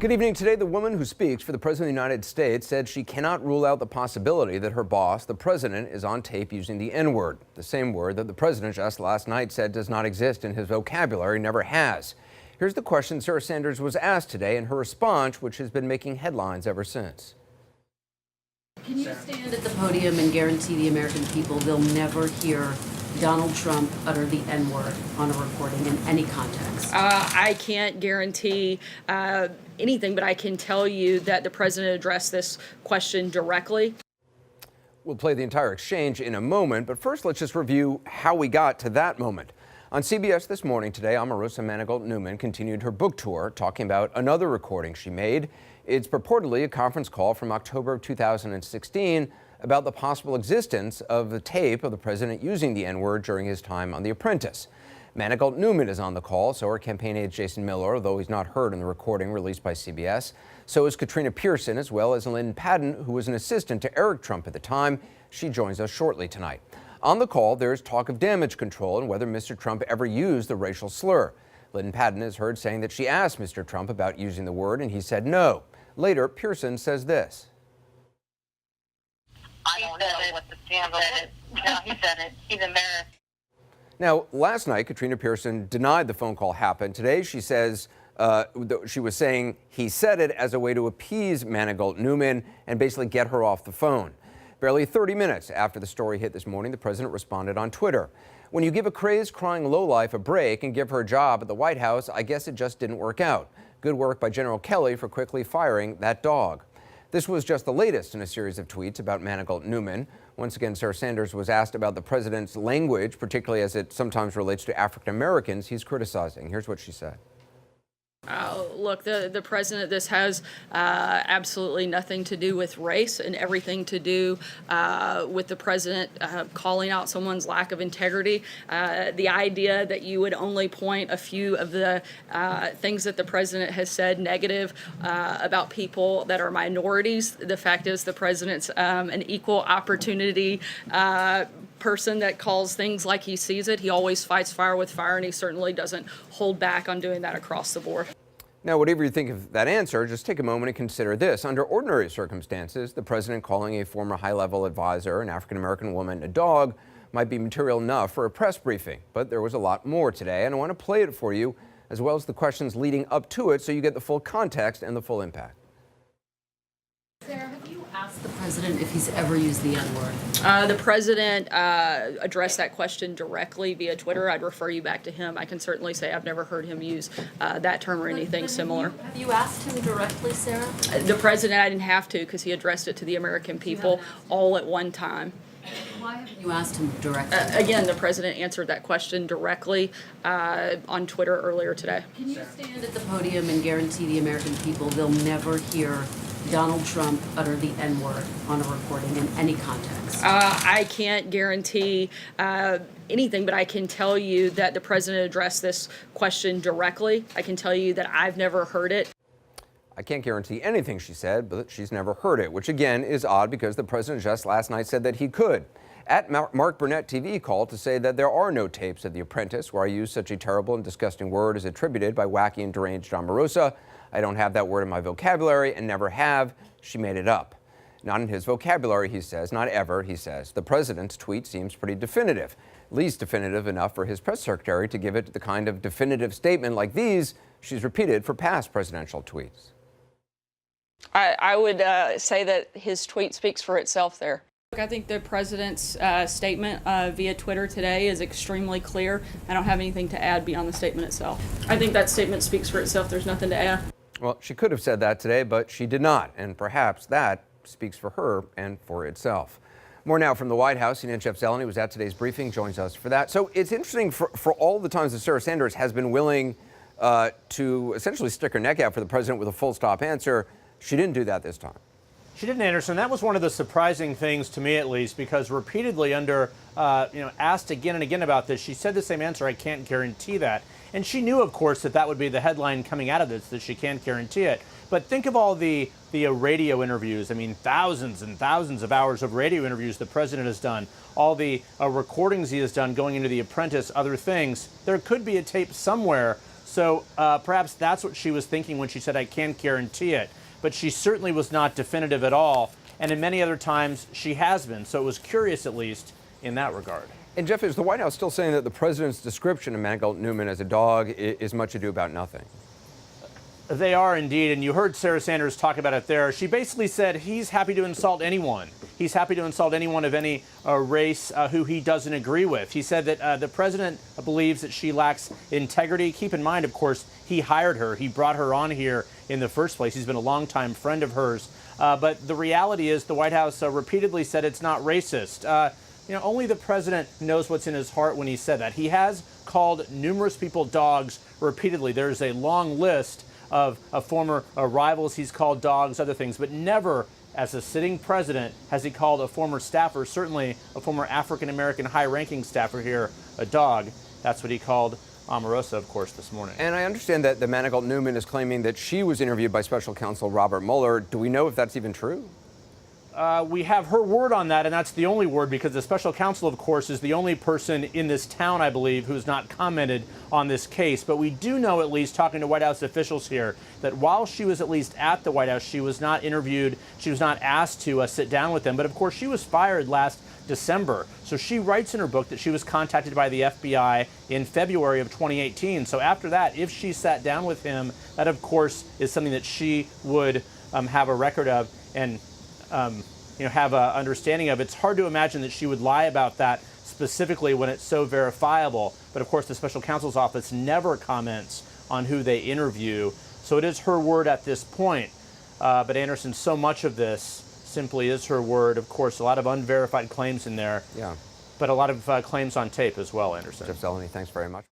Good evening. Today, the woman who speaks for the President of the United States said she cannot rule out the possibility that her boss, the president, is on tape using the N-word, the same word that the president just last night said does not exist in his vocabulary, never has. Here's the question Sarah Sanders was asked today and her response, which has been making headlines ever since. Can you stand at the podium and guarantee the American people they'll never hear Donald Trump utter the N-word on a recording in any context? I can't guarantee anything, but I can tell you that the president addressed this question directly. We'll play the entire exchange in a moment, but first let's just review how we got to that moment. On CBS This Morning today, Omarosa Manigault Newman continued her book tour, talking about another recording she made. It's purportedly a conference call from October of 2016 about the possible existence of the tape of the president using the N-word during his time on The Apprentice. Manigault Newman is on the call, so are campaign aide Jason Miller, although he's not heard in the recording released by CBS. So is Katrina Pearson, as well as Lynn Padden, who was an assistant to Eric Trump at the time. She joins us shortly tonight. On the call, there's talk of damage control and whether Mr. Trump ever used the racial slur. Lynn Padden is heard saying that she asked Mr. Trump about using the word, and he said no. Later, Pearson says this. I don't know what the scandal is. No, he said it. He's embarrassed. Now, last night, Katrina Pearson denied the phone call happened. Today, she says she was saying he said it as a way to appease Manigault Newman and basically get her off the phone. Barely 30 minutes after the story hit this morning, the president responded on Twitter. When you give a crazed, crying lowlife a break and give her a job at the White House, I guess it just didn't work out. Good work by General Kelly for quickly firing that dog. This was just the latest in a series of tweets about Manigault Newman. Once again, Sarah Sanders was asked about the president's language, particularly as it sometimes relates to African Americans he's criticizing. Here's what she said. Look, the president, this has absolutely nothing to do with race and everything to do with the president calling out someone's lack of integrity. The idea that you would only point a few of the things that the president has said negative about people that are minorities. The fact is the president's an equal opportunity person that calls things like he sees it. He always fights fire with fire, and he certainly doesn't hold back on doing that across the board. Now, whatever you think of that answer, just take a moment and consider this. Under ordinary circumstances, the president calling a former high-level advisor, an African-American woman, a dog might be material enough for a press briefing. But there was a lot more today, and I want to play it for you, as well as the questions leading up to it, so you get the full context and the full impact. Sarah, have you asked the president if he's ever used the N-word? The president addressed that question directly via Twitter. I'd refer you back to him. I can certainly say I've never heard him use that term or anything similar. Have you asked him directly, Sarah? The president, I didn't have to because he addressed it to the American people all at one time. Why haven't you asked him directly? Again, the president answered that question directly on Twitter earlier today. Can you stand at the podium and guarantee the American people they'll never hear Donald Trump utter the N-word on a recording in any context? I can't guarantee anything, but I can tell you that the president addressed this question directly. I can tell you that I've never heard it. I can't guarantee anything she said, but she's never heard it, which again is odd because the president just last night said that he could. At Mark Burnett TV called to say that there are no tapes of The Apprentice where I use such a terrible and disgusting word as attributed by wacky and deranged Omarosa. I don't have that word in my vocabulary and never have. She made it up. Not in his vocabulary, he says, not ever, he says. The president's tweet seems pretty definitive, at least definitive enough for his press secretary to give it the kind of definitive statement like these she's repeated for past presidential tweets. I would say that his tweet speaks for itself there. I think the president's statement via Twitter today is extremely clear. I don't have anything to add beyond the statement itself. I think that statement speaks for itself. There's nothing to add. Well, she could have said that today, but she did not, and perhaps that speaks for her and for itself. More now from the White House. CNN Jeff Zeleny was at today's briefing, joins us for that. So it's interesting for all the times that Sarah Sanders has been willing to essentially stick her neck out for the president with a full stop answer. She didn't do that this time. She didn't, Anderson. That was one of the surprising things to me, at least, because repeatedly asked again and again about this, she said the same answer, I can't guarantee that. And she knew, of course, that would be the headline coming out of this, that she can't guarantee it. But think of all the radio interviews. I mean, thousands and thousands of hours of radio interviews the president has done, all the recordings he has done going into The Apprentice, other things. There could be a tape somewhere So perhaps that's what she was thinking when she said, I can't guarantee it. But she certainly was not definitive at all. And in many other times, she has been. So it was curious, at least, in that regard. And Jeff, is the White House still saying that the president's description of Manigault Newman as a dog is much ado about nothing? They are indeed, and you heard Sarah Sanders talk about it there. She basically said he's happy to insult anyone. He's happy to insult anyone of any race who he doesn't agree with. He said that the president believes that she lacks integrity. Keep in mind, of course, he hired her. He brought her on here in the first place. He's been a longtime friend of hers. But the reality is the White House repeatedly said it's not racist. Only the president knows what's in his heart when he said that. He has called numerous people dogs repeatedly. There's a long list of former rivals he's called dogs, other things, but never as a sitting president has he called a former staffer, certainly a former African-American high-ranking staffer here, a dog. That's what he called Omarosa, of course, this morning. And I understand that the Manigault Newman is claiming that she was interviewed by special counsel Robert Mueller. Do we know if that's even true? We have her word on that, and that's the only word because the special counsel, of course, is the only person in this town, I believe, who's not commented on this case. But we do know, at least talking to White House officials here, that while she was at least at the White House, she was not interviewed, she was not asked to sit down with them. But of course, she was fired last December. So she writes in her book that she was contacted by the FBI in February of 2018. So after that, if she sat down with him, that of course is something that she would have a record of and have an understanding of. It's hard to imagine that she would lie about that specifically when it's so verifiable. But of course, the special counsel's office never comments on who they interview. So it is her word at this point. But Anderson, so much of this simply is her word. Of course, a lot of unverified claims in there. Yeah. But a lot of claims on tape as well, Anderson. Jeff Zeleny, thanks very much.